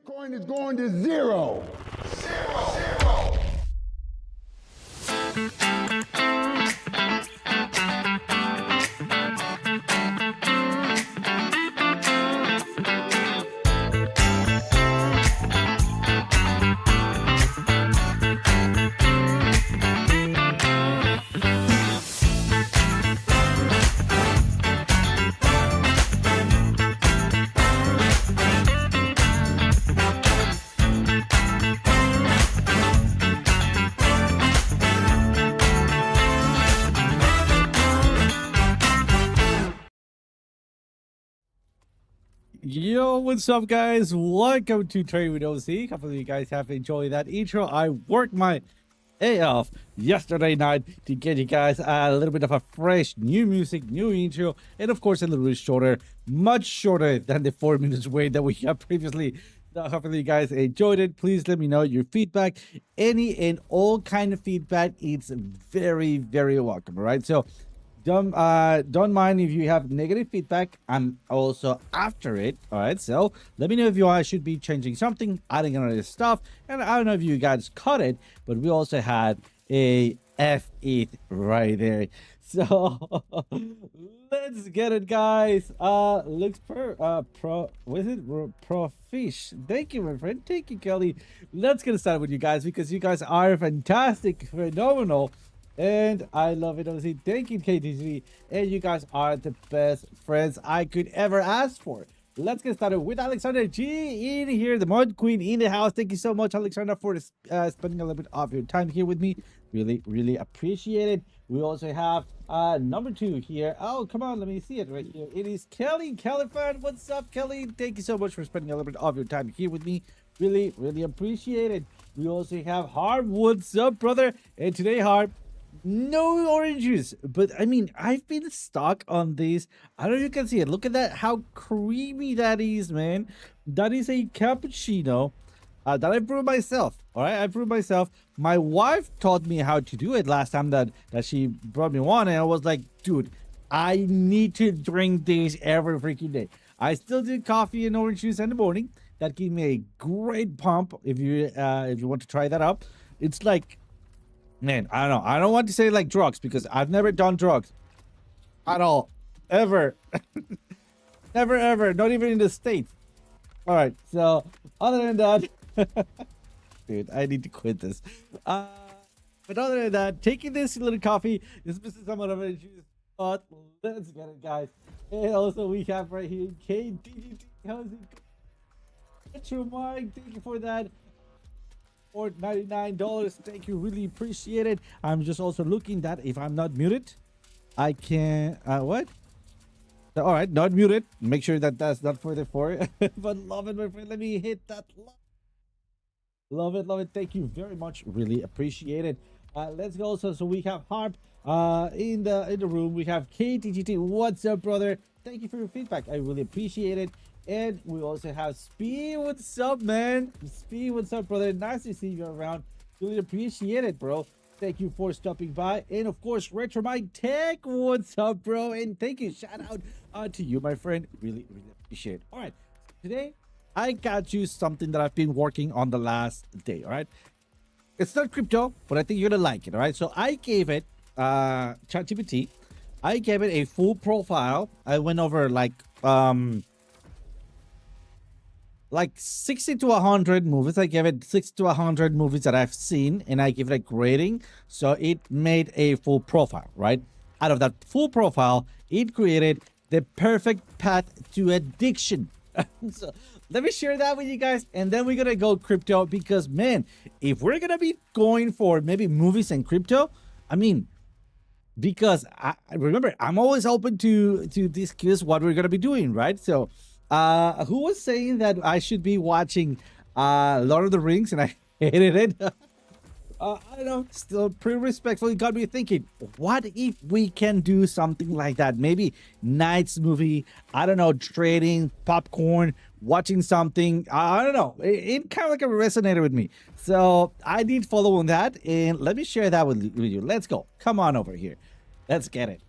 Bitcoin is going to zero. Yo, what's up, guys? Welcome to Trade with OC. Hopefully, you guys have enjoyed that intro. I worked my A off yesterday night to get you guys a little bit of a fresh new music, new intro, and of course, a little bit shorter, much shorter than the 4 minutes wait that we had previously. So hopefully, you guys enjoyed it. Please let me know your feedback. Any and all kind of feedback. It's very, very welcome. All right, so don't mind if you have negative feedback. I'm also after it. All right, so let me know if I should be changing something, adding another stuff. And I don't know if you guys caught it, but we also had a F8 right there. So let's get it, guys. Looks Profish. Thank you, my friend. Thank you, Kelly. Let's get started with you guys because you guys are fantastic, phenomenal. And I love it, obviously. Thank you, KTG. And you guys are the best friends I could ever ask for. Let's get started with Alexandra G in here, the Mod Queen in the house. Thank you so much, Alexandra, for spending a little bit of your time here with me. Really, really appreciate it. We also have number 2 here. Oh, come on, let me see it right here. It is Kelly. Kelly fan, what's up, Kelly? Thank you so much for spending a little bit of your time here with me. Really, really appreciate it. We also have Harp. What's up, brother? And today, Harp, no orange juice, but I mean, I've been stuck on this. I don't know if you can see it. Look at that, how creamy that is, man. That is a cappuccino that I brewed myself. All right, I brewed myself. My wife taught me how to do it last time that she brought me one, and I was like, dude, I need to drink this every freaking day. I still do coffee and orange juice in the morning. That gave me a great pump. If you want to try that out, it's like, man, I don't know. I don't want to say like drugs because I've never done drugs at all. Ever. Never, ever. Not even in the States. All right. So, other than that, dude, I need to quit this. But other than that, taking this little coffee is missing some of it. But let's get it, guys. And also, we have right here KDGT. How's it going? Metro Mike, thank you for that. For $99, thank you, really appreciate it. I'm just also looking that if I'm not muted, I can what? All right, not muted. Make sure that that's not for the 4. But love it, my friend. Let me hit that. Love it. Thank you very much. Really appreciate it. Let's go. So we have Harp in the room. We have KTGT. What's up, brother? Thank you for your feedback. I really appreciate it. And we also have Speed. What's up, man? Speed, what's up, brother? Nice to see you around. Really appreciate it, bro. Thank you for stopping by. And of course, Retro Mike Tech. What's up, bro? And thank you. Shout out to you, my friend. Really, really appreciate it. All right. Today, I got you something that I've been working on the last day. All right. It's not crypto, but I think you're going to like it. All right. So I gave it ChatGPT. I gave it a full profile. I went over like 60 to 100 movies. I gave it 60 to 100 movies that I've seen, and I give it a grading. So it made a full profile, right? Out of that full profile, it created the perfect path to addiction. So let me share that with you guys, and then we're gonna go crypto because, man, if we're gonna be going for maybe movies and crypto, I mean, because I remember I'm always open to discuss what we're gonna be doing, right? So who was saying that I should be watching Lord of the Rings, and I hated it? I don't know, still pretty respectful. It got me thinking, what if we can do something like that? Maybe night's movie, I don't know, trading, popcorn, watching something. I don't know. It kind of like resonated with me. So I did follow on that, and let me share that with you. Let's go. Come on over here. Let's get it.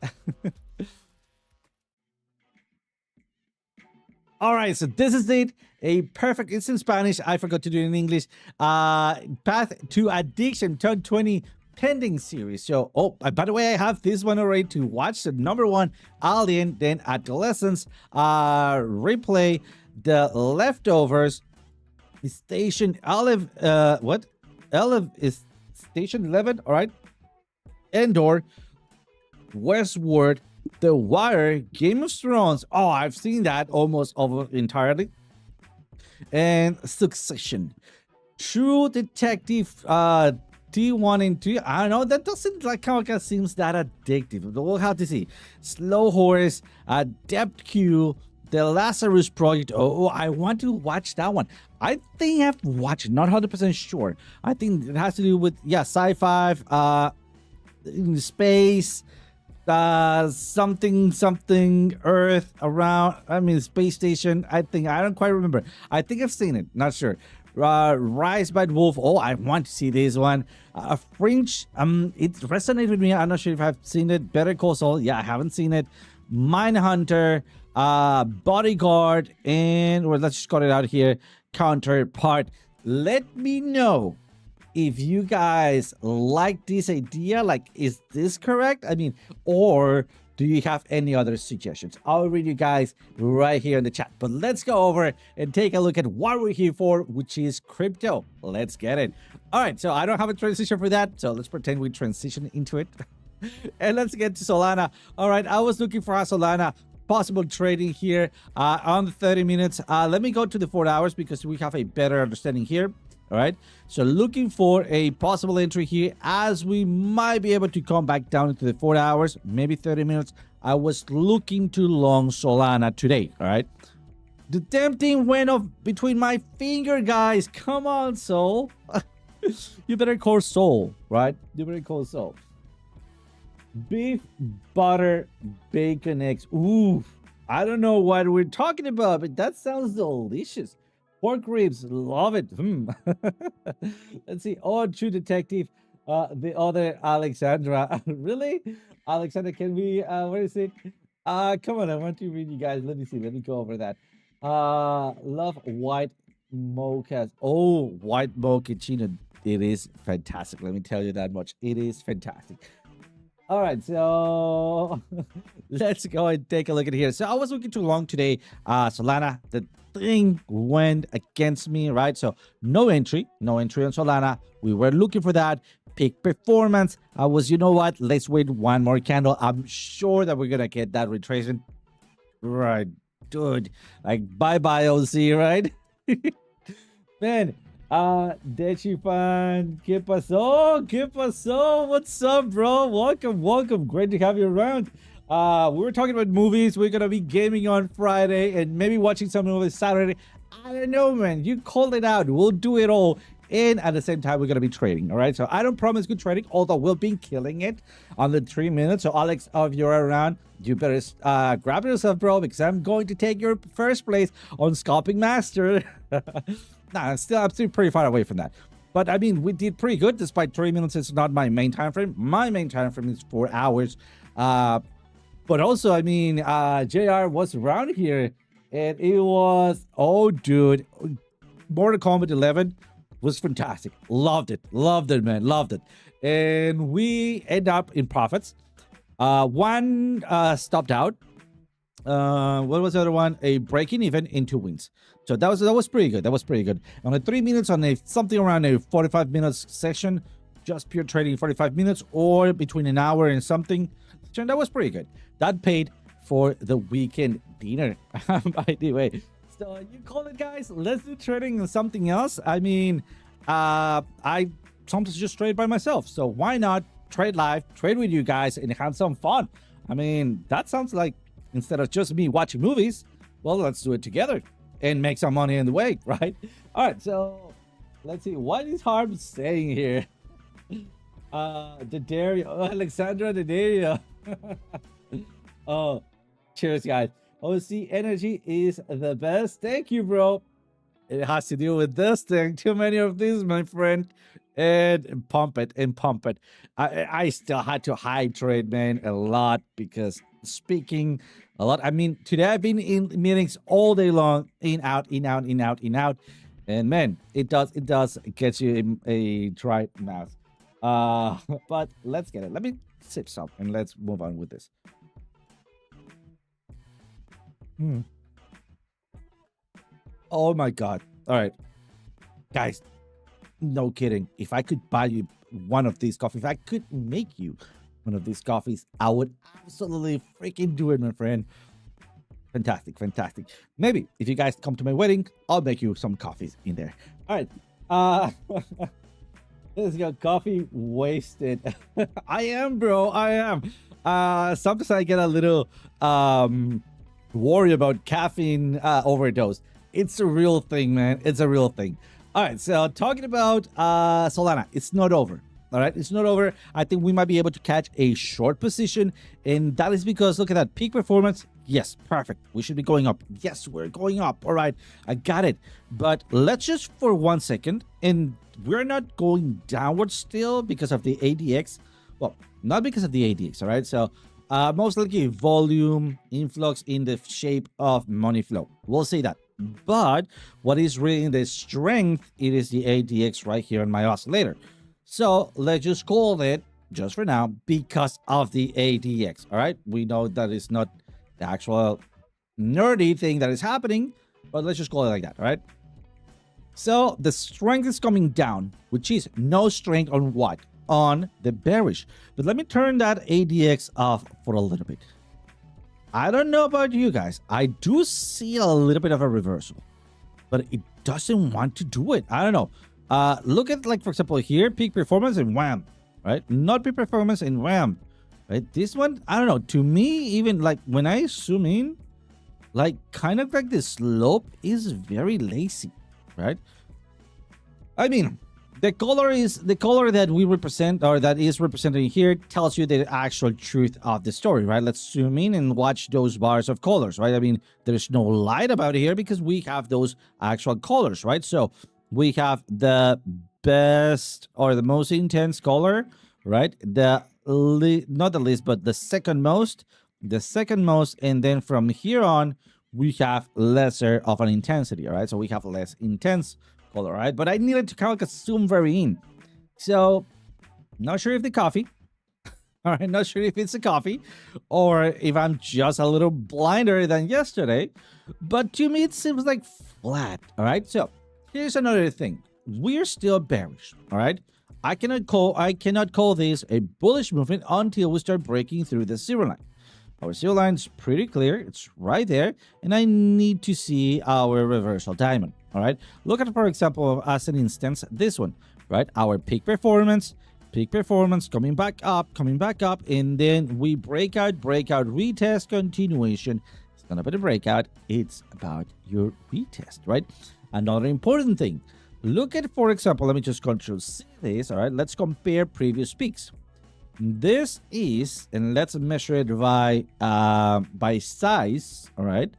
All right, so this is it. A perfect, it's in Spanish. I forgot to do it in English. Path to Addiction Turn 20 pending series. So, oh, by the way, I have this one already to watch. So, number one, Alien, then Adolescence, Replay, The Leftovers, Station 11, what? 11 is Station 11, all right. Endor, Westward, The Wire, Game of Thrones. Oh, I've seen that almost over entirely. And Succession, True Detective, T1 and 2. I don't know. That doesn't like how it seems that addictive. We'll have to see. Slow Horse, Depth Q, The Lazarus Project. Oh, I want to watch that one. I think I have to watch it. Not 100% sure. I think it has to do with sci-fi, in space, something Earth around. I mean, space station. I don't quite remember. I think I've seen it. Not sure. Rise by Wolf. Oh, I want to see this one. Fringe. It resonated with me. I'm not sure if I've seen it. Better Call Saul. Yeah, I haven't seen it. Mindhunter. Bodyguard, and let's just cut it out here. Counterpart. Let me know if you guys like this idea. Like, is this correct? I mean, or do you have any other suggestions? I'll read you guys right here in the chat. But let's go over and take a look at what we're here for, which is crypto. Let's get it. All right, so I don't have a transition for that, so let's pretend we transition into it. And let's get to Solana. All right, I was looking for a Solana possible trading here on the 30 minutes. Let me go to the 4 hours because we have a better understanding here. All right, so looking for a possible entry here, as we might be able to come back down into the 4 hours, maybe 30 minutes. I was looking to long Solana today. All right, the damn thing went off between my finger, guys. Come on, Soul. You better call Soul, right? You better call Soul. Beef, butter, bacon, eggs. Ooh, I don't know what we're talking about, but that sounds delicious. Pork ribs, love it. Let's see. Oh, True Detective. The other Alexandra. Really? Alexandra, can we, where is it? Come on, I want to read you guys. Let me see. Let me go over that. Love white mochas. Oh, white mochaccino. It is fantastic. Let me tell you that much. It is fantastic. All right, so let's go and take a look at here. So I was looking too long today. Solana, the thing went against me, right? So no entry on Solana. We were looking for that peak performance. I was, you know what? Let's wait one more candle. I'm sure that we're gonna get that retracement, right, dude? Like bye OC, right? Man. Dechi fan, ¿qué pasó? ¿Qué pasó? What's up, bro? Welcome. Great to have you around. We were talking about movies. We're gonna be gaming on Friday and maybe watching some movies Saturday. I don't know, man. You called it out. We'll do it all. And at the same time, we're gonna be trading. All right. So I don't promise good trading, although we'll be killing it on the 3 minutes. So Alex, if you're around, you better grab yourself, bro, because I'm going to take your first place on Scalping Master. Nah, I'm still pretty far away from that. But I mean, we did pretty good despite 3 minutes. It's not my main time frame. My main time frame is 4 hours. But also, I mean, JR was around here and it was, oh, dude, Mortal Kombat 11 was fantastic. Loved it, man. Loved it. And we end up in profits. One stopped out. What was the other one? A breaking even in 2 wins. So that was pretty good. On the 3 minutes, on a something around a 45 minutes session, just pure trading 45 minutes or between an hour and something. So that was pretty good. That paid for the weekend dinner, by the way. So you call it, guys. Let's do trading and something else. I mean, I sometimes just trade by myself. So why not trade live, trade with you guys, and have some fun? I mean, that sounds like, instead of just me watching movies, well, let's do it together and make some money in the way, right? All right, so let's see. What is Harm saying here? Daddario, Alexandra Daddario. Oh, cheers, guys. OC Energy is the best. Thank you, bro. It has to do with this thing. Too many of these, my friend. And pump it. I still had to high trade, man, a lot because speaking a lot. I mean, today I've been in meetings all day long, in, out, in, out, in, out, in, out. And man, it does get you a dry mouth. But let's get it. Let me sip some and let's move on with this. Hmm. Oh my God. All right, guys, no kidding. If I could buy you one of these coffees, if I could make you one of these coffees, I would absolutely freaking do it, my friend. Fantastic, fantastic. Maybe if you guys come to my wedding, I'll make you some coffees in there. All right. Uh let's go. Coffee wasted. I am, bro. I am. Sometimes I get a little worried about caffeine overdose. It's a real thing, man. It's a real thing. All right, so talking about Solana, it's not over. All right, it's not over. I think we might be able to catch a short position, and that is because look at that peak performance. Yes, perfect. We should be going up. Yes, we're going up. All right, I got it. But let's just for 1 second, and we're not going downward still because of the ADX. Well, not because of the ADX. All right, so most likely volume influx in the shape of money flow. We'll see that. But what is really the strength, it is the ADX right here on my oscillator. So let's just call it, just for now, because of the ADX. All right, we know that it's not the actual nerdy thing that is happening, but let's just call it like that. All right, so the strength is coming down, which is no strength on what? On the bearish. But let me turn that ADX off for a little bit. I don't know about you guys. I do see a little bit of a reversal, but it doesn't want to do it. I don't know. Look at, like, for example, here, peak performance and wham, right? Not peak performance and wham, right? This one, I don't know. To me, even like when I zoom in, like kind of like the slope is very lazy, right? I mean, the color that we represent, or that is represented here, tells you the actual truth of the story, right? Let's zoom in and watch those bars of colors, right? I mean, there's no light about it here because we have those actual colors, right? So we have the best or the most intense color, right? Not the least, but the second most, and then from here on, we have lesser of an intensity, all right? So we have less intense color, right? But I needed to kind of zoom very in. So not sure if the coffee, all right, not sure if it's the coffee or if I'm just a little blinder than yesterday, but to me it seems like flat, all right? So here's another thing. We're still bearish, all right? I cannot call this a bullish movement until we start breaking through the zero line. Our zero line is pretty clear. It's right there. And I need to see our reversal diamond. All right. Look at, for example, as an instance, this one, right? Our peak performance coming back up. And then we breakout, retest, continuation. It's going to be the breakout. It's about your retest, right? Another important thing. Look at, for example, let me just control C this. All right. Let's compare previous peaks. This is, and let's measure it by size, all right?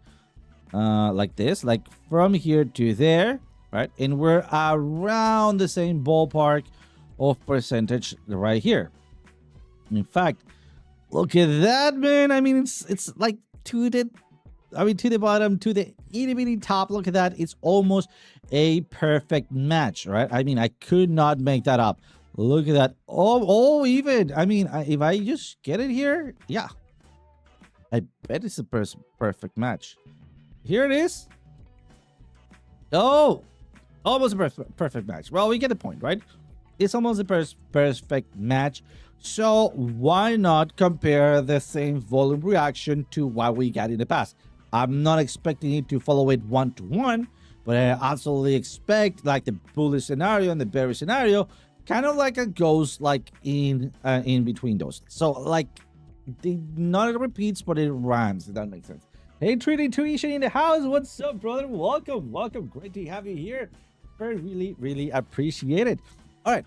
Like this, like from here to there, right? And we're around the same ballpark of percentage right here. In fact, look at that, man. I mean, it's like to the bottom, to the itty bitty top. Look at that. It's almost a perfect match, right? I mean, I could not make that up. Look at that. Oh, even. I mean, if I just get it here, yeah. I bet it's a perfect match. Here it is. Oh, almost a perfect match. Well, we get the point, right? It's almost a perfect match. So why not compare the same volume reaction to what we got in the past? I'm not expecting it to follow it one-to-one, but I absolutely expect like the bullish scenario and the bearish scenario kind of like it goes like in between those. So like not it repeats, but it rhymes, if that makes sense. Hey, Treaty Tuition in the house. What's up, brother? Welcome. Great to have you here. Really appreciate it. All right,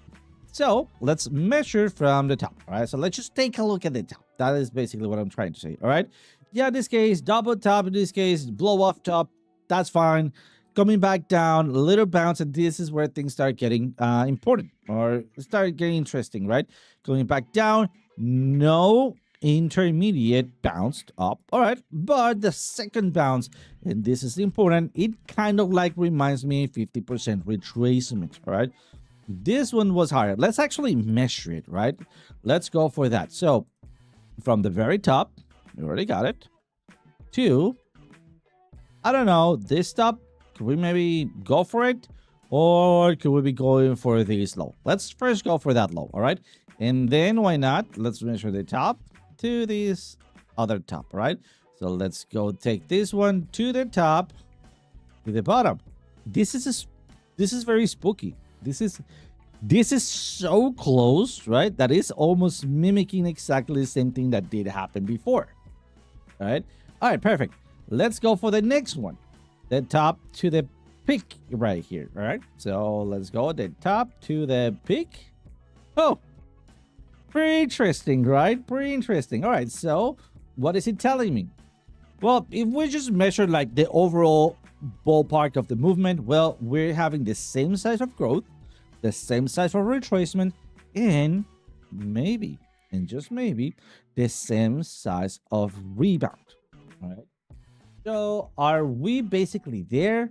so let's measure from the top. All right, so let's just take a look at the top. That is basically what I'm trying to say. All right, yeah, in this case double top, in this case blow off top. That's fine. Coming back down, a little bounce, and this is where things start getting important or start getting interesting, right? Going back down, no intermediate bounced up. All right, but the second bounce, and this is important, it kind of like reminds me 50% retracement. All right, this one was higher. Let's actually measure it, right? Let's go for that. So from the very top, we already got it, to, I don't know, this top. Could we maybe go for it? Or could we be going for this low? Let's first go for that low, all right? And then why not? Let's measure the top to this other top, right? So let's go take this one to the top, to the bottom. This is very spooky. This is so close, right? That is almost mimicking exactly the same thing that did happen before. All right, perfect. Let's go for the next one. The top to the peak right here. All right, so let's go the top to the peak. Oh, pretty interesting, right? Pretty interesting. All right, so what is it telling me? Well, if we just measure like the overall ballpark of the movement, well, we're having the same size of growth, the same size of retracement, and maybe, and just maybe, the same size of rebound. All right, so are we basically there?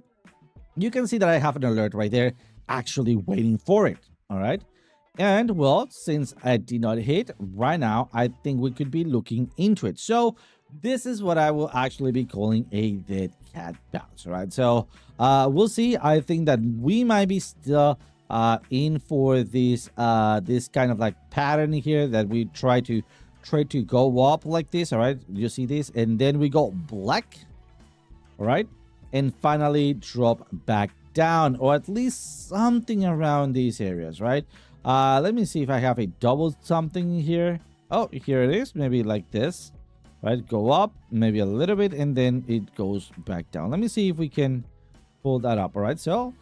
You can see that I have an alert right there actually waiting for it. All right, and well, since I did not hit right now, I think we could be looking into it. So this is what I will actually be calling a dead cat bounce. All right, so we'll see. I think that we might be still in for this this kind of like pattern here, that we try to go up like this. All right, you see this, and then we go black. All right, and finally drop back down, or at least something around these areas, right? Let me see if I have a double something here. Oh, here it is. Maybe like this, right? Go up maybe a little bit, and then it goes back down. Let me see if we can pull that up. All right, so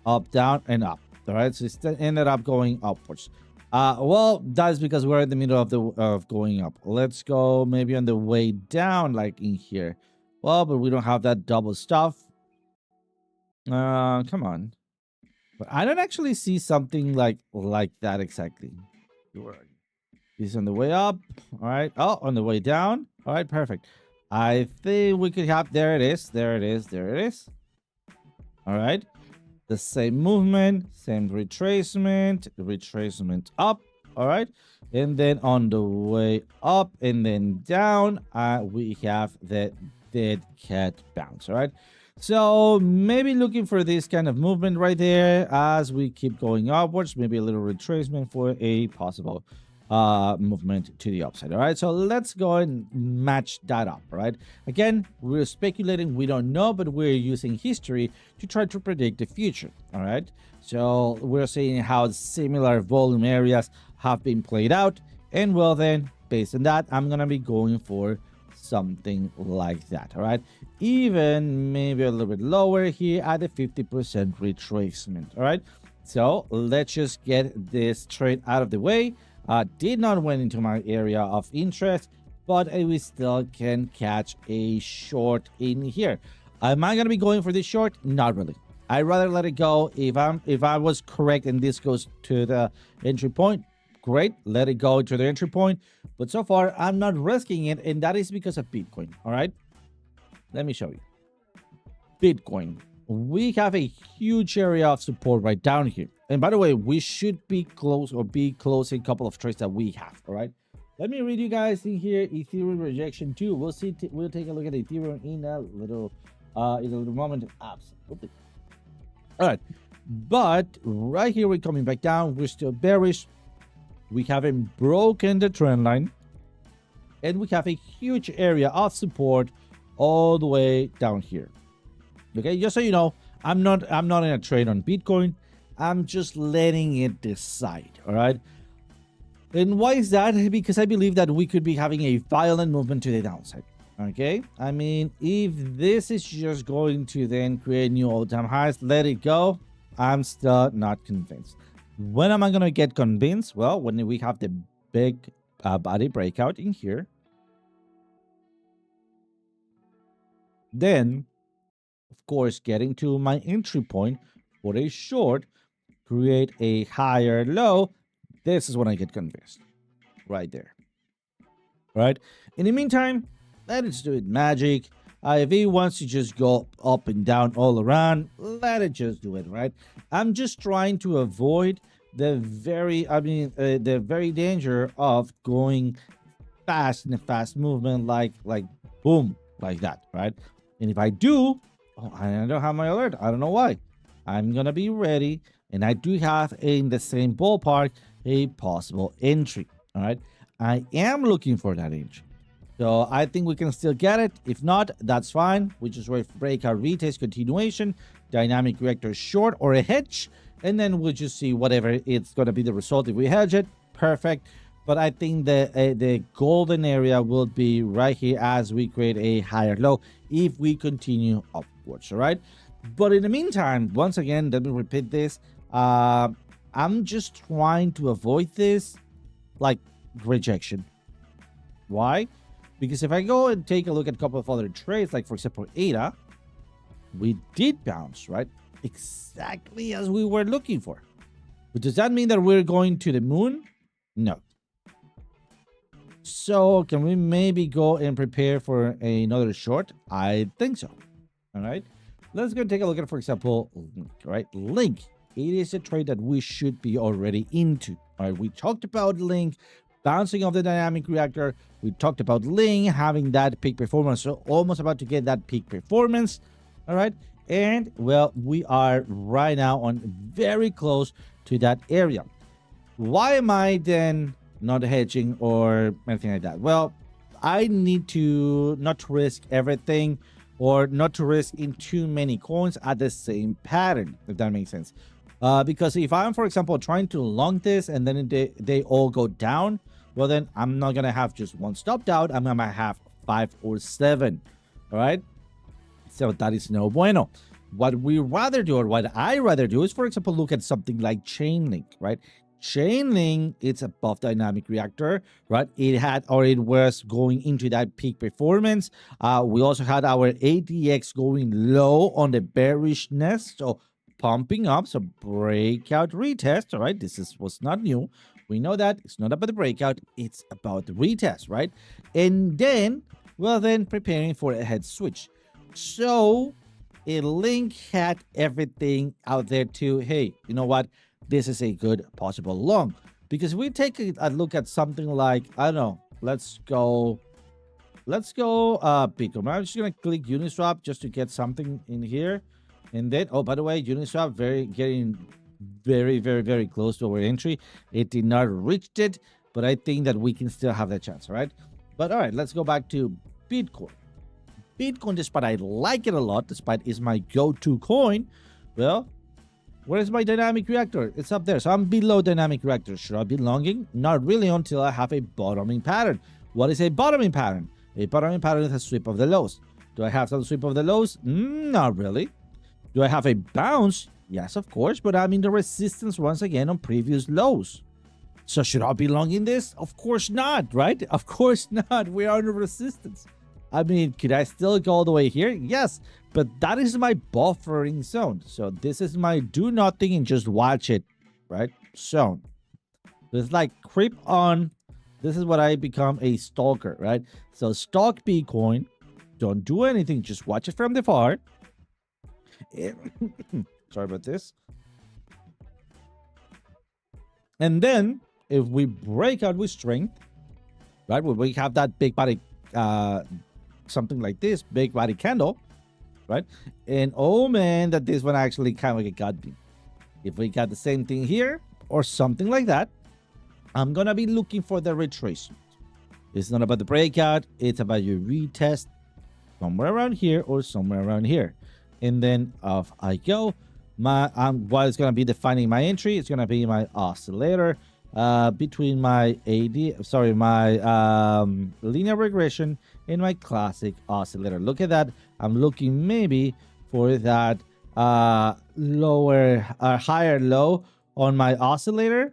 up, down, and up. All right, so it ended up going upwards. Well, that's because we're in the middle of going up. Let's go maybe on the way down, like in here. Well, but we don't have that double stuff. Come on. But I don't actually see something like that exactly. He's on the way up. All right. Oh, on the way down. All right, perfect. I think we could have, there it is. There it is. There it is. All right. The same movement, same retracement up. All right. And then on the way up and then down, we have the dead cat bounce. All right, so maybe looking for this kind of movement right there as we keep going upwards, maybe a little retracement for a possible movement to the upside. All right, so let's go and match that up. All right, again, we're speculating, we don't know, but we're using history to try to predict the future. All right, so we're seeing how similar volume areas have been played out, and well, then based on that, I'm gonna be going for something like that. All right, even maybe a little bit lower here at the 50% retracement. All right, so let's just get this trade out of the way. Did not went into my area of interest, but we still can catch a short in here. Am I gonna be going for this short? Not really. I'd rather let it go. If I was correct and this goes to the entry point, great, let it go to the entry point. But so far, I'm not risking it, and that is because of Bitcoin. All right, let me show you. Bitcoin, we have a huge area of support right down here. And by the way, we should be close, or be close, a couple of trades that we have. All right, let me read you guys in here. Ethereum rejection 2. We'll see. We'll take a look at Ethereum in a little moment. Absolutely. All right, but right here we're coming back down. We're still bearish. We haven't broken the trend line, and we have a huge area of support all the way down here. Okay, just so you know, I'm not in a trade on Bitcoin. I'm just letting it decide. All right, and why is that? Because I believe that we could be having a violent movement to the downside. Okay, I mean, if this is just going to then create new all-time highs, let it go. I'm still not convinced. When am I going to get convinced? Well, when we have the big body breakout in here. Then, of course, getting to my entry point for a short, create a higher low. This is when I get convinced. Right there. right? In the meantime, let it do it magic. If it wants to just go up and down all around, let it just do it, right? I'm just trying to avoid the very danger of going fast in a fast movement, like boom, like that, right? And if I do, oh, I don't have my alert. I don't know why. I'm gonna be ready, and I do have in the same ballpark a possible entry. All right, I am looking for that entry. So I think we can still get it. If not, that's fine. We just wait for breakout, retest, continuation, dynamic reactor short or a hedge, and then we'll just see whatever it's going to be the result. If we hedge it, perfect. But I think the golden area will be right here as we create a higher low if we continue upwards, all right? But in the meantime, once again, let me repeat this. I'm just trying to avoid this, like, rejection. Why? Because if I go and take a look at a couple of other trades, like for example, ADA, we did bounce, right? Exactly as we were looking for. But does that mean that we're going to the moon? No. So can we maybe go and prepare for another short? I think so. All right. Let's go take a look at, for example, right? Link. It is a trade that we should be already into. All right. We talked about Link bouncing off the dynamic reactor. We talked about Ling having that peak performance, so almost about to get that peak performance. All right, and well, we are right now on very close to that area. Why am I then not hedging or anything like that? Well, I need to not risk everything or not to risk in too many coins at the same pattern, if that makes sense. Because if I'm, for example, trying to long this and then they all go down, well, then I'm not going to have just one stopped out. I'm going to have 5 or 7. All right. So that is no bueno. What we rather do, or what I rather do, is, for example, look at something like Chainlink, right? Chainlink, it's above dynamic reactor, right? It was going into that peak performance. We also had our ADX going low on the bearishness. So pumping up, so breakout retest. All right, was not new. We know that it's not about the breakout, it's about the retest, right? And then, well, then preparing for a head switch. So a Link had everything out there to, hey, you know what? This is a good possible long. Because we take a look at something like, I don't know, let's go Bitcoin. I'm just gonna click Uniswap just to get something in here. And then, oh, by the way, Uniswap getting very, very, very close to our entry. It did not reach it, but I think that we can still have that chance, right? But all right, let's go back to Bitcoin. Bitcoin, despite I like it a lot, despite is my go-to coin, well, where is my dynamic reactor? It's up there. So I'm below dynamic reactor. Should I be longing? Not really, until I have a bottoming pattern. What is a bottoming pattern? A bottoming pattern is a sweep of the lows. Do I have some sweep of the lows? Not really. Do I have a bounce? Yes, of course, but I'm in the resistance once again on previous lows. So should I be long in this? Of course not, right? Of course not. We are in the resistance. I mean, could I still go all the way here? Yes, but that is my buffering zone. So this is my do nothing and just watch it, right? Zone. It's like creep on. This is what I become a stalker, right? So stalk Bitcoin. Don't do anything. Just watch it from the far. Sorry about this. And then if we break out with strength, right? When we have that big body, something like this, big body candle, right? And oh man, that this one actually kind of got me. If we got the same thing here or something like that, I'm gonna be looking for the retracement. It's not about the breakout, it's about your retest somewhere around here or somewhere around here. And then off I go. What is going to be defining my entry? It's going to be my oscillator between my linear regression and my classic oscillator. Look at that. I'm looking maybe for that higher low on my oscillator.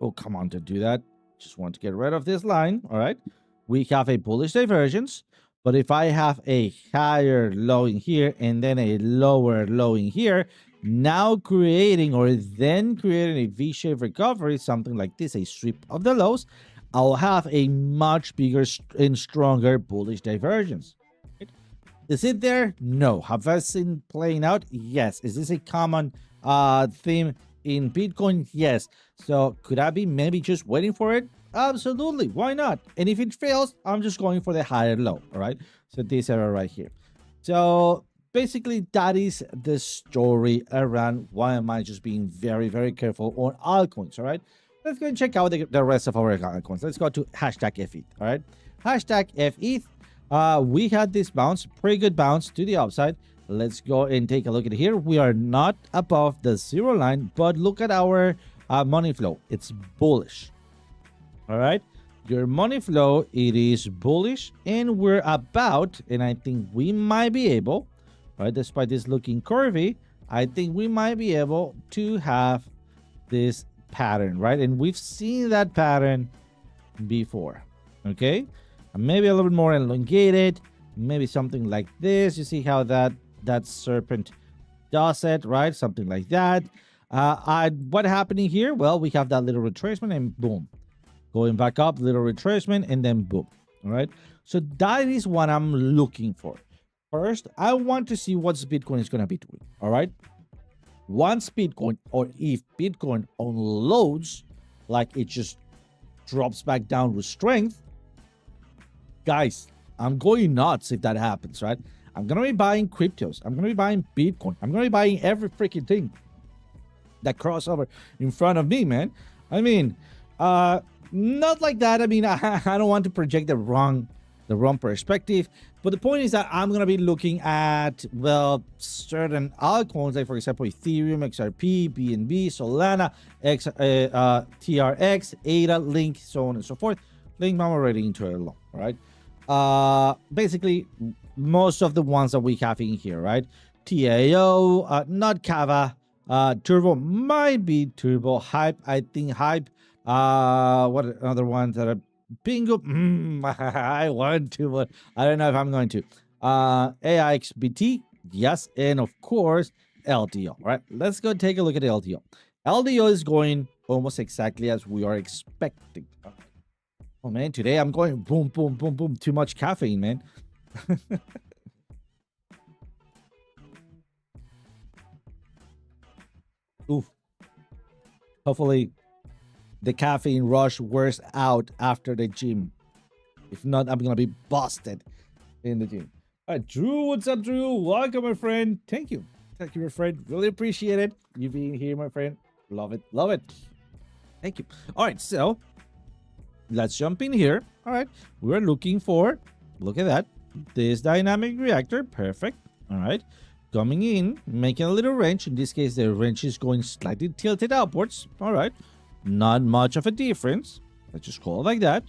Oh, come on to do that. Just want to get rid of this line. All right. We have a bullish divergence. But if I have a higher low in here and then a lower low in here, now creating a V-shaped recovery, something like this, a sweep of the lows, I'll have a much bigger and stronger bullish divergence. Is it there? No. Have I seen playing out? Yes. Is this a common theme in Bitcoin? Yes. So could I be maybe just waiting for it? Absolutely. Why not? And if it fails, I'm just going for the higher low. All right. So this area right here. So basically, that is the story around why am I just being very, very careful on altcoins. All right. Let's go and check out the rest of our altcoins. Let's go to hashtag FETH. All right. Hashtag FETH. We had this bounce, pretty good bounce to the upside. Let's go and take a look at it here. We are not above the zero line, but look at our money flow. It's bullish. All right. Your money flow, it is bullish, and we're about, and I think we might be able, right, despite this looking curvy, I think we might be able to have this pattern, right? And we've seen that pattern before. Okay. Maybe a little bit more elongated, maybe something like this. You see how that serpent does it, right? Something like that. What happening here? Well, we have that little retracement and boom, going back up, little retracement, and then boom. All right. So that is what I'm looking for. First, I want to see what Bitcoin is going to be doing. All right. Once Bitcoin, or if Bitcoin unloads, like it just drops back down with strength, guys, I'm going nuts if that happens, right? I'm going to be buying cryptos. I'm going to be buying Bitcoin. I'm going to be buying every freaking thing that crossover in front of me, man. I mean, not like that. I mean, I don't want to project the wrong perspective. But the point is that I'm going to be looking at, well, certain altcoins, like, for example, Ethereum, XRP, BNB, Solana, TRX, ADA, Link, so on and so forth. Link, I'm already into it alone, all right? Basically most of the ones that we have in here, right? TAO, not Kava, Turbo might be Turbo, Hype, I think Hype, what other ones that are Bingo? I want to, but I don't know if I'm going to. AIXBT, yes, and of course LTO, right? Let's go take a look at LTO. LTO is going almost exactly as we are expecting. Oh man, today I'm going boom, boom, boom, boom. Too much caffeine, man. Oof. Hopefully the caffeine rush wears out after the gym. If not, I'm gonna be busted in the gym. All right, Drew, what's up, Drew? Welcome, my friend. Thank you, my friend. Really appreciate it. You being here, my friend. Love it, love it. Thank you. All right, so let's jump in here. All right, we're looking for, look at that, this dynamic reactor. Perfect. All right, coming in, making a little range. In this case, the range is going slightly tilted upwards. All right, not much of a difference. Let's just call it like that.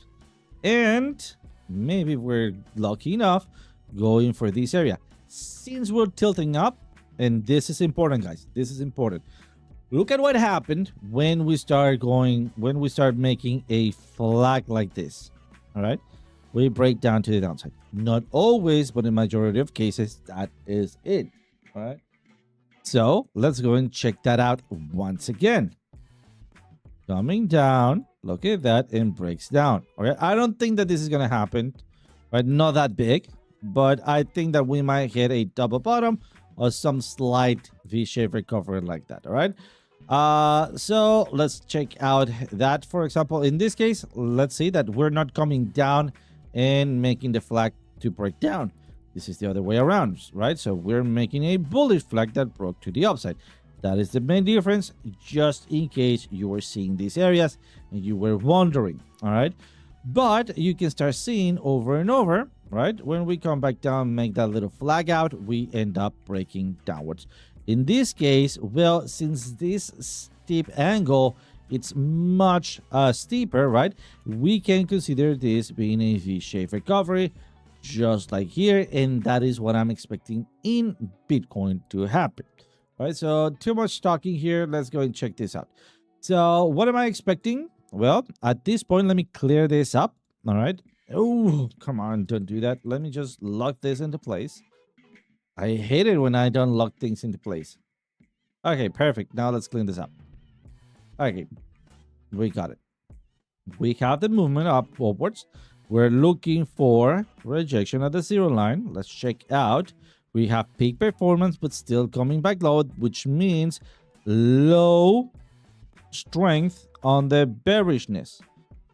And maybe we're lucky enough going for this area. Since we're tilting up, and this is important, guys, this is important. Look at what happened when we start making a flag like this. All right, we break down to the downside. Not always, but in majority of cases, that is it. All right, so let's go and check that out once again. Coming down, look at that, and breaks down. All right, I don't think that this is gonna happen, right? Not that big, but I think that we might hit a double bottom or some slight V-shaped recovery like that. All right, so let's check out that. For example, in this case, let's see that we're not coming down and making the flag to break down. This is the other way around, right? So we're making a bullish flag that broke to the upside. That is the main difference, just in case you were seeing these areas and you were wondering. All right, but you can start seeing over and over, right? When we come back down, make that little flag out, we end up breaking downwards. In this case, well, since this steep angle, it's much steeper, right? We can consider this being a V-shaped recovery, just like here, and that is what I'm expecting in Bitcoin to happen. All right, so too much talking here. Let's go and check this out. So what am I expecting? Well, at this point, let me clear this up. All right. Oh, come on, don't do that. Let me just lock this into place. I hate it when I don't lock things into place. Okay, perfect. Now let's clean this up. Okay, we got it. We have the movement upwards. We're looking for rejection at the 0 line. Let's check out. We have peak performance, but still coming back low, which means low strength on the bearishness.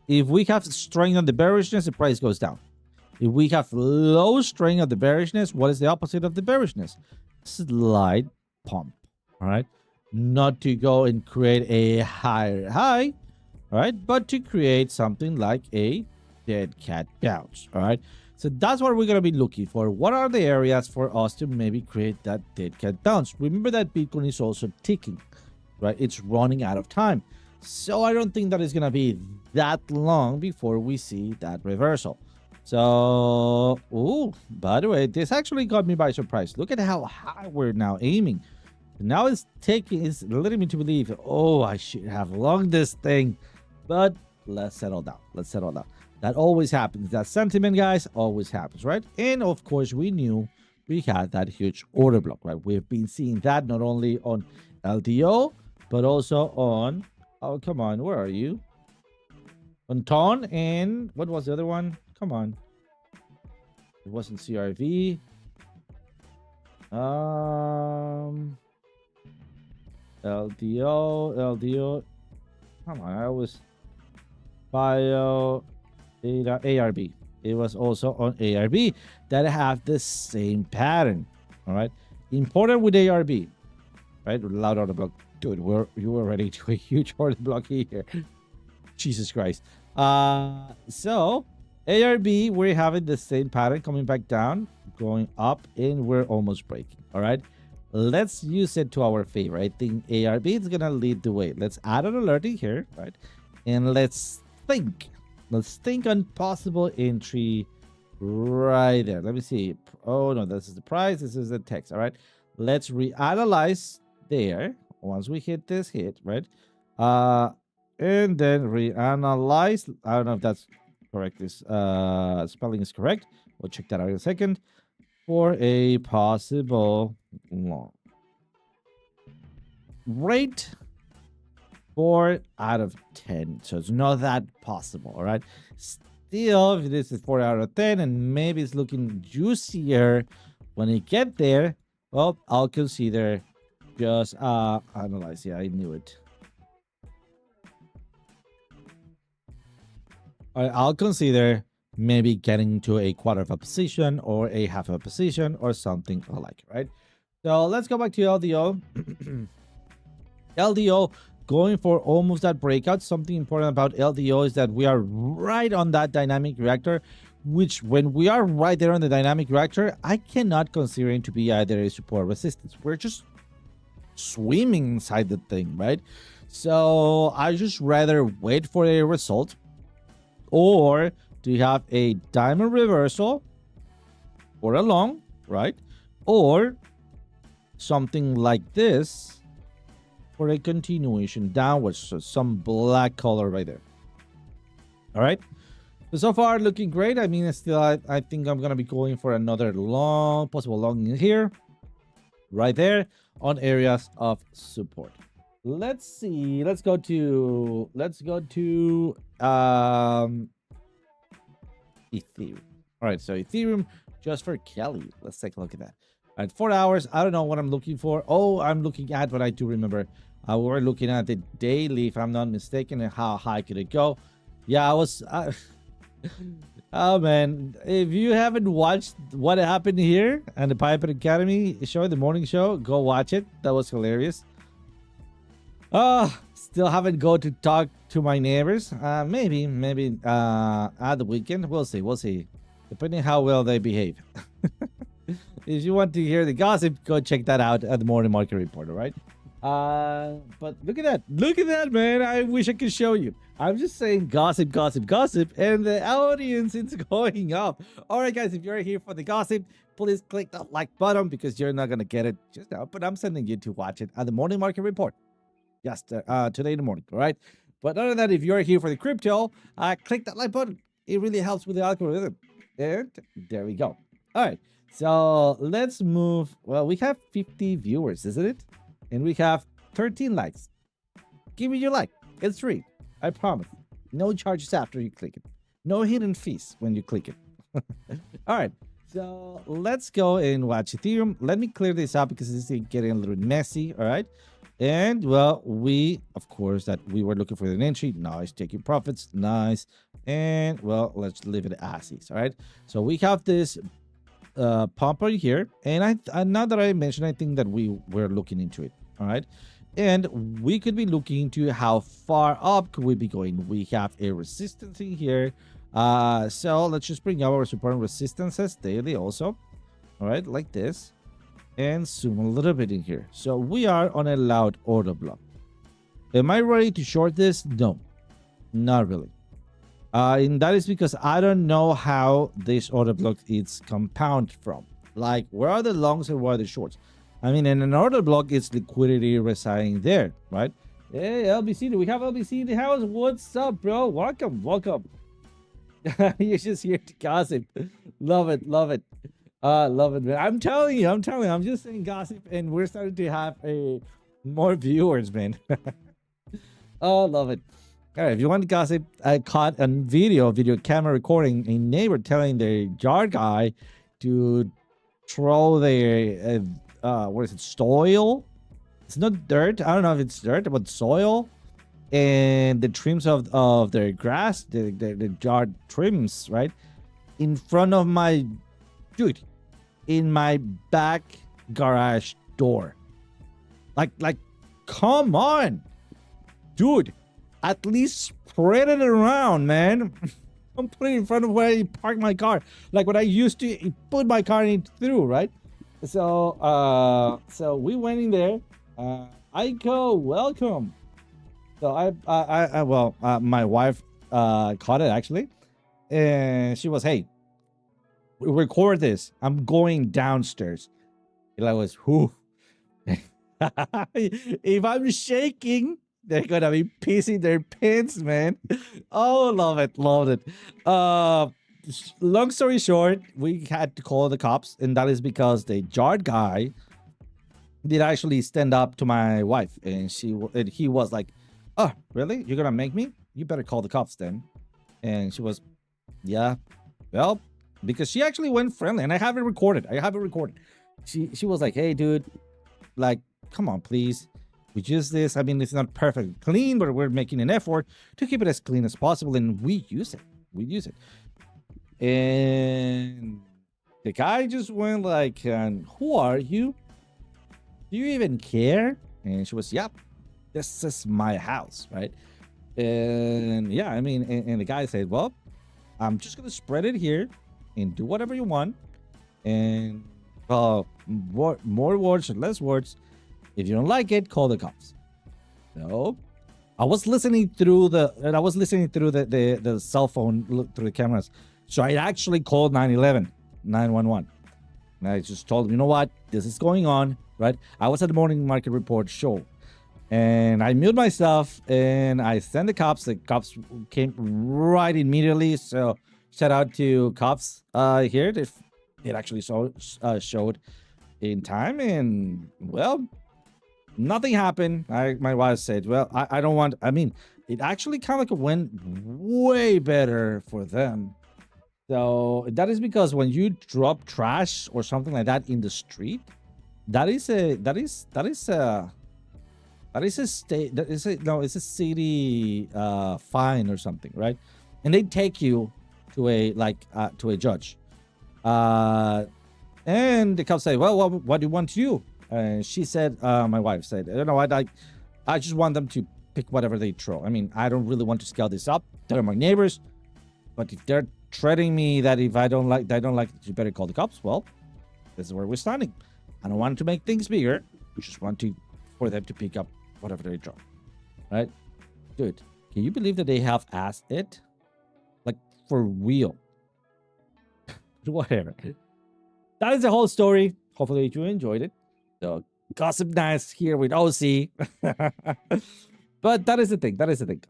If we have strength on the bearishness, the price goes down. If we have low strength of the bearishness, what is the opposite of the bearishness? Slight pump. All right. Not to go and create a higher high, all right, but to create something like a dead cat bounce. All right. So that's what we're going to be looking for. What are the areas for us to maybe create that dead cat bounce? Remember that Bitcoin is also ticking, right? It's running out of time. So I don't think that it's going to be that long before we see that reversal. So, oh, by the way, this actually got me by surprise. Look at how high we're now aiming. Now it's letting me to believe, oh, I should have long this thing. But let's settle down. Let's settle down. That always happens. That sentiment, guys, always happens, right? And of course, we knew we had that huge order block, right? We've been seeing that not only on LDO, but also on, oh, come on, where are you? On TON, and what was the other one? Come on. It wasn't CRV. LDO. Come on, I was bio data ARB. It was also on ARB that have the same pattern. All right. Important with ARB, right? Loud order block. Dude, you were ready to a huge order block here. Jesus Christ. So ARB, we're having the same pattern coming back down, going up, and we're almost breaking. All right. Let's use it to our favor. I think ARB is going to lead the way. Let's add an alerting here, right? And let's think. Let's think on possible entry right there. Let me see. Oh, no, this is the price. This is the text. All right. Let's reanalyze there once we hit this hit, right? And then reanalyze. I don't know if that's correct. This spelling is correct. We'll check that out in a second. For a possible long rate 4 out of 10. So it's not that possible. All right. Still, if this is 4 out of 10 and maybe it's looking juicier when it get there, well, I'll consider just analyze. Yeah, I knew it. All right, I'll consider maybe getting to a quarter of a position or a half of a position or something like it, right? So let's go back to LDO. LDO going for almost that breakout. Something important about LDO is that we are right on that dynamic reactor, which when we are right there on the dynamic reactor, I cannot consider it to be either a support or resistance. We're just swimming inside the thing, right? So I just rather wait for a result or do you have a diamond reversal or a long, right? Or something like this for a continuation downwards. So some black color right there. All right. So far looking great. I mean, still, I think I'm going to be going for another long, possible long in here. Right there on areas of support. Let's see. Let's go to Ethereum. All right, so Ethereum just for Kelly. Let's take a look at that. All right, 4 hours. I don't know what I'm looking for. Oh, I'm looking at what I do remember. We're looking at the daily, if I'm not mistaken, and how high could it go? Yeah, I was. Oh man, if you haven't watched what happened here and the Piper Academy show, the morning show, go watch it. That was hilarious. Still haven't go to talk to my neighbors. Maybe at the weekend. We'll see. Depending how well they behave. If you want to hear the gossip, go check that out at the morning market report, all right? But look at that, man. I wish I could show you. I'm just saying gossip, and the audience is going up. All right, guys, if you're here for the gossip, please click that like button because you're not gonna get it just now, but I'm sending you to watch it at the morning market report. Yes, today in the morning, all right? But other than that, if you're here for the crypto, click that like button. It really helps with the algorithm. And there we go. All right, so let's move. Well, we have 50 viewers, isn't it? And we have 13 likes. Give me your like. It's free. I promise. No charges after you click it. No hidden fees when you click it. All right. So let's go and watch Ethereum. Let me clear this up because this is getting a little bit messy. All right. And well, of course, that we were looking for an entry. Nice. Taking profits. Nice. And well, let's leave it as is. All right. So we have this pump right here. And now that I mentioned, I think that we were looking into it. All right. And we could be looking into how far up could we be going. We have a resistance in here. So let's just bring our support and resistances daily also. All right, like this. And zoom a little bit in here. So we are on a loud order block. Am I ready to short this? No, not really. And that is because I don't know how this order block is compound from. Like, where are the longs and where are the shorts? I mean, in an order block, it's liquidity residing there, right? Hey, LBC, do we have LBC in the house? What's up, bro? Welcome, welcome. You're just here to gossip. Love it, love it. Love it, man. I'm telling you, I'm just saying gossip, and we're starting to have more viewers, man. Oh, love it. All right, if you want to gossip, I caught a video camera recording a neighbor telling the yard guy to throw their what is it, soil? It's not dirt. I don't know if it's dirt, but soil and the trims of their grass, the yard trims, right, in front of my dude, in my back garage door. Like, come on, dude. At least spread it around, man. I'm putting it in front of where I park my car, like what I used to put my car in through, right? So so we went in there. Aiko, welcome. So my wife caught it actually, and she was, hey, record this. I'm going downstairs. And I was, whoo. If I'm shaking, they're gonna be pissing their pants, man. Oh, love it, love it. Long story short, we had to call the cops, and that is because the yard guy did actually stand up to my wife, and he was like, "Oh, really? You're gonna make me? You better call the cops then." And she was, "Yeah, well," because she actually went friendly, and I have it recorded. She was like, "Hey, dude, like, come on, please. We use this. I mean, it's not perfectly clean, but we're making an effort to keep it as clean as possible, and we use it." And the guy just went like, "Who are you? Do you even care?" And she was, "Yep, this is my house, right?" And yeah, I mean, and the guy said, "Well, I'm just gonna spread it here and do whatever you want, and more words or less words. If you don't like it, call the cops." So I was listening through the cell phone through the cameras. So I actually called 911. And I just told them, you know what, this is going on, right? I was at the morning market report show, and I muted myself, and I sent the cops. The cops came right immediately. So shout out to cops here. It actually showed in time, and well, nothing happened. My wife said, well, I don't want, I mean, it actually kind of like went way better for them. So that is because when you drop trash or something like that in the street, it's a city fine or something, right? And they take you to a judge. And the cops say, well, what do you want to do? And she said, my wife said, you know what, I just want them to pick whatever they throw. I mean, I don't really want to scale this up. They're my neighbors. But if they're threatening me that if I don't like it, you better call the cops, well, this is where we're standing. I don't want to make things bigger. We just want for them to pick up whatever they throw. Right? Dude, can you believe that they have asked it? Like, for real. Whatever. That is the whole story. Hopefully you enjoyed it. So, gossip nice here with OC. But that is the thing.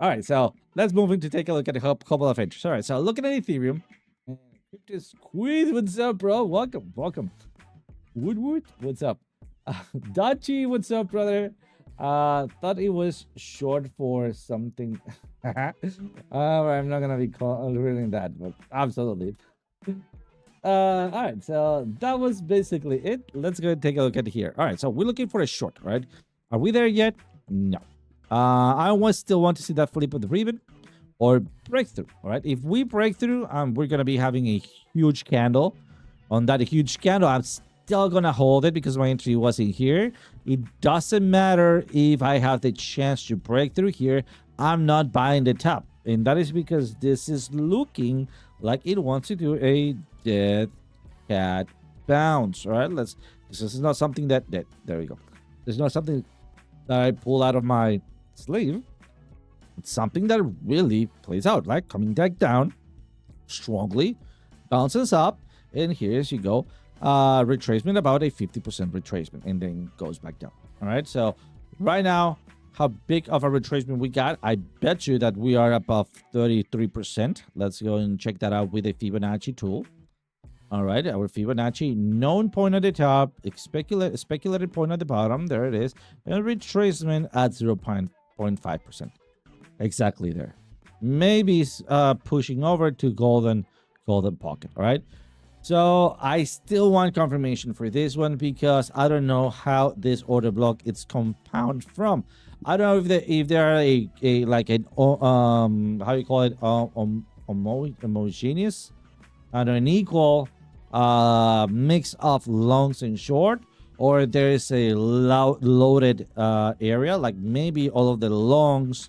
All right, so let's move in to take a look at a couple of entries. All right, so looking at Ethereum. Crypto Squeeze, what's up, bro? Welcome. Woodwood, what's up? Dachi, what's up, brother? Thought it was short for something. I'm not gonna be reading that, but absolutely. All right, so that was basically it. Let's go and take a look at here. All right, so we're looking for a short, right? Are we there yet? No. Still want to see that flip of the ribbon or breakthrough. All right, if we break through, we're gonna be having a huge candle. On that huge candle, I'm still gonna hold it because my entry was in here. It doesn't matter if I have the chance to break through here. I'm not buying the top, and that is because this is looking like it wants to do a dead cat bounce. All right, this is not something that there we go. There's not something that I pull out of my sleeve. It's something that really plays out, like coming back down strongly, bounces up, and here's you go. Retracement, about a 50% retracement, and then goes back down. All right, so right now, how big of a retracement we got? I bet you that we are above 33%. Let's go and check that out with a Fibonacci tool. All right, our Fibonacci, known point at the top, speculated point at the bottom, there it is, and retracement at 0.5%. Exactly there. Maybe pushing over to golden pocket. All right, so I still want confirmation for this one because I don't know how this order block is compound from. I don't know if there are a like an how you call it, homogeneous and an equal mix of longs and short, or there is a loaded area, like maybe all of the longs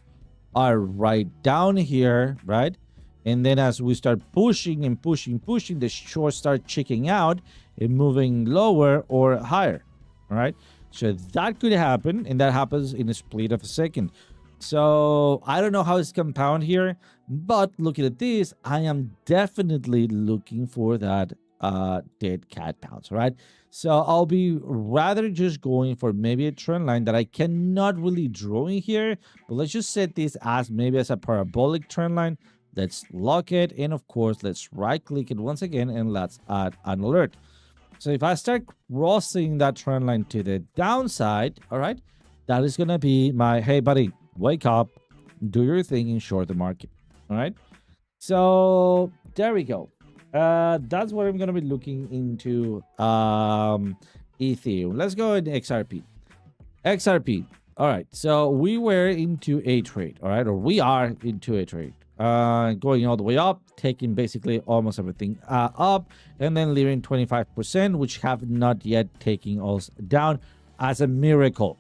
are right down here, right? And then as we start pushing and pushing, the shorts start checking out and moving lower or higher. All right. So that could happen, and that happens in a split of a second. So I don't know how it's compound here, but looking at this, I am definitely looking for that dead cat bounce. Right. So I'll be rather just going for maybe a trend line that I cannot really draw in here, but let's just set this as maybe as a parabolic trend line. Let's lock it, and of course, let's right click it once again, and let's add an alert. So if I start crossing that trend line to the downside, all right, that is gonna be my, hey buddy, wake up, do your thing, and short the market. All right, so there we go. That's what I'm gonna be looking into. Ethereum. Let's go in XRP. All right, so we were into a trade, all right, or we are into a trade. Going all the way up, taking basically almost everything up, and then leaving 25%, which have not yet taken us down as a miracle,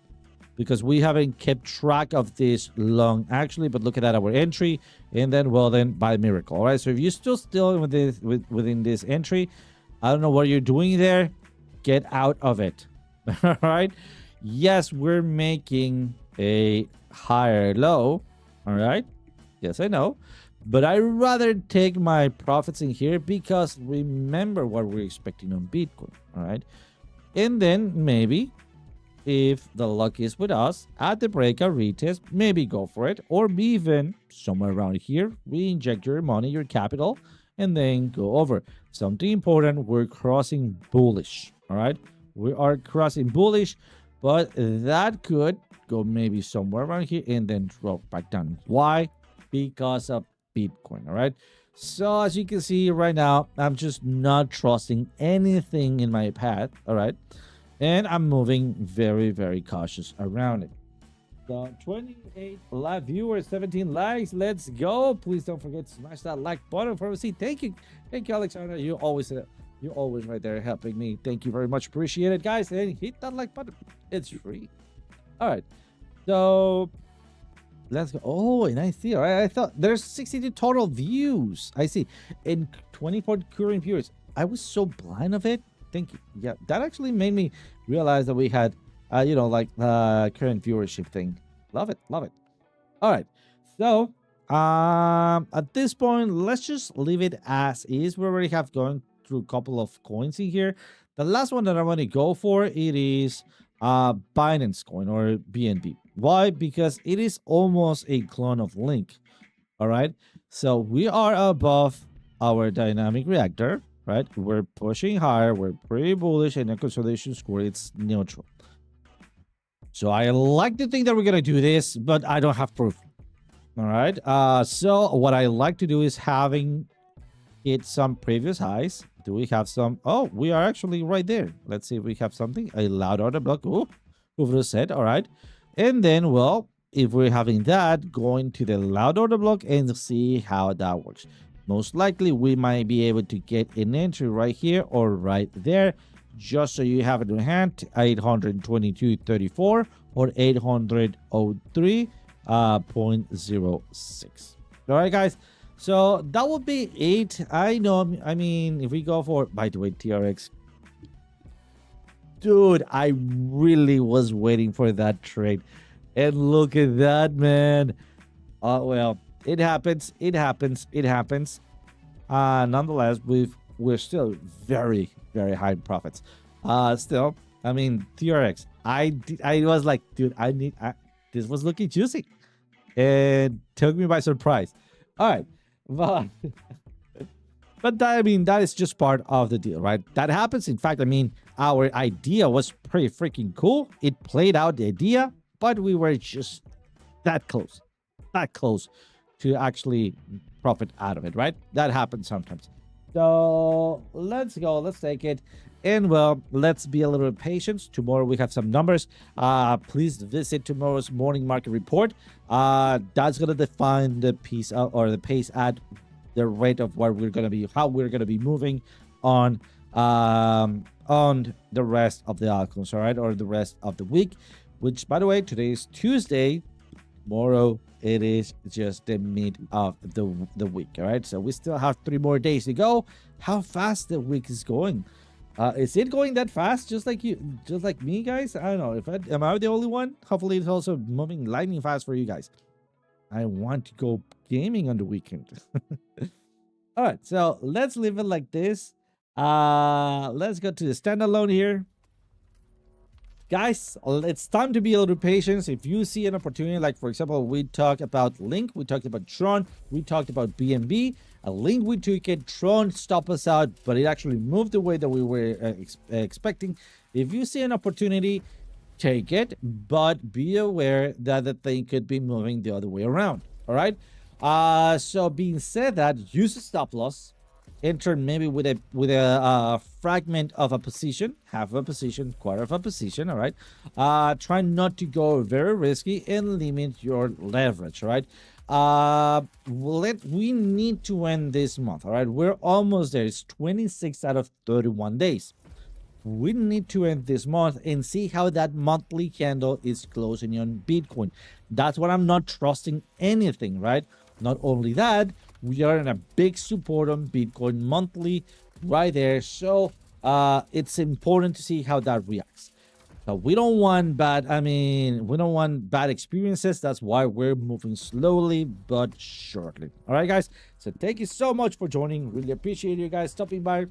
because we haven't kept track of this long actually. But look at that, our entry, and then by miracle. All right, so if you're still within this entry, I don't know what you're doing there. Get out of it. All right. Yes, we're making a higher low. All right. Yes, I know, but I'd rather take my profits in here because remember what we're expecting on Bitcoin. All right, and then maybe if the luck is with us at the breakout retest, maybe go for it, or be even somewhere around here, reinject your money, your capital, and then go over. Something important, we're crossing bullish. All right, we are crossing bullish, but that could go maybe somewhere around here and then drop back down. Why? Because of Bitcoin. All right, so as you can see right now, I'm just not trusting anything in my path. All right, and I'm moving very, very cautious around it. So 28 live viewers, 17 likes. Let's go. Please don't forget to smash that like button for us. Thank you, Alexandra. You're always right there helping me. Thank you very much. Appreciate it, guys. And hit that like button. It's free. All right, so let's go. Oh, and I see. All right, I thought there's 62 total views. I see, and 24 current viewers. I was so blind of it. Thank you. Yeah, that actually made me realize that we had, current viewership thing. Love it. All right. So, at this point, let's just leave it as is. We already have gone through a couple of coins in here. The last one that I want to go for, it is Binance coin, or BNB. Why? Because it is almost a clone of Link. All right, so we are above our dynamic reactor, right? We're pushing higher, we're pretty bullish, and the consolidation score, it's neutral. So I like to think that we're gonna do this, but I don't have proof. All right. So what I like to do is having hit some previous highs. Do we have some? Oh, we are actually right there. Let's see if we have something. A loud order block. Oh, who would have said? All right. And then, well, if we're having that, going to the loud order block and see how that works. Most likely, we might be able to get an entry right here or right there. Just so you have it in hand, 822.34 or 803.06. All right, guys. So that would be it. I know. I mean, if we go for, by the way, TRX, dude, I really was waiting for that trade, and look at that, man. Well, it happens. It happens. It happens. Nonetheless, we're still very, very high in profits. Still, I mean, TRX. I was like, dude, this was looking juicy, and took me by surprise. All right, but but that, I mean, that is just part of the deal, right? That happens. In fact, I mean, our idea was pretty freaking cool. It played out, the idea, but we were just that close to actually profit out of it, right? That happens sometimes. So let's go. Let's take it. And well, let's be a little bit patient. Tomorrow we have some numbers. Please visit tomorrow's morning market report. That's gonna define the piece or the pace at the rate of what we're gonna be, how we're gonna be moving on the rest of the outcomes, all right, or the rest of the week. Which, by the way, today is Tuesday. Tomorrow it is just the mid of the week, all right? So we still have 3 more days to go. How fast the week is going. Is it going that fast, just like you, just like me, guys? I don't know. Am I the only one? Hopefully it's also moving lightning fast for you guys. I want to go gaming on the weekend. All right, so let's leave it like this. Let's go to the standalone here. Guys, it's time to be a little patient. If you see an opportunity, like for example, we talked about Link, we talked about Tron, we talked about BNB. A Link, we took it, Tron stopped us out, but it actually moved the way that we were expecting. If you see an opportunity, take it, but be aware that the thing could be moving the other way around. All right. So being said that, use a stop loss. Enter maybe with a fragment of a position, half of a position, quarter of a position. All right. Try not to go very risky and limit your leverage. All right. We need to end this month. All right. We're almost there. It's 26 out of 31 days. We need to end this month and see how that monthly candle is closing on Bitcoin. That's what I'm not trusting anything, right? Not only that, we are in a big support on Bitcoin monthly right there. So it's important to see how that reacts. So we don't want bad experiences. That's why we're moving slowly but surely. All right, guys. So thank you so much for joining. Really appreciate you guys stopping by.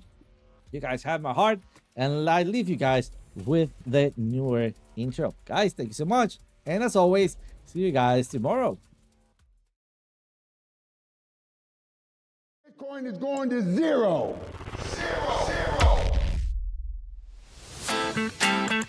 You guys have my heart. And I leave you guys with the newer intro. Guys, thank you so much. And as always, see you guys tomorrow. Bitcoin is going to zero. Zero.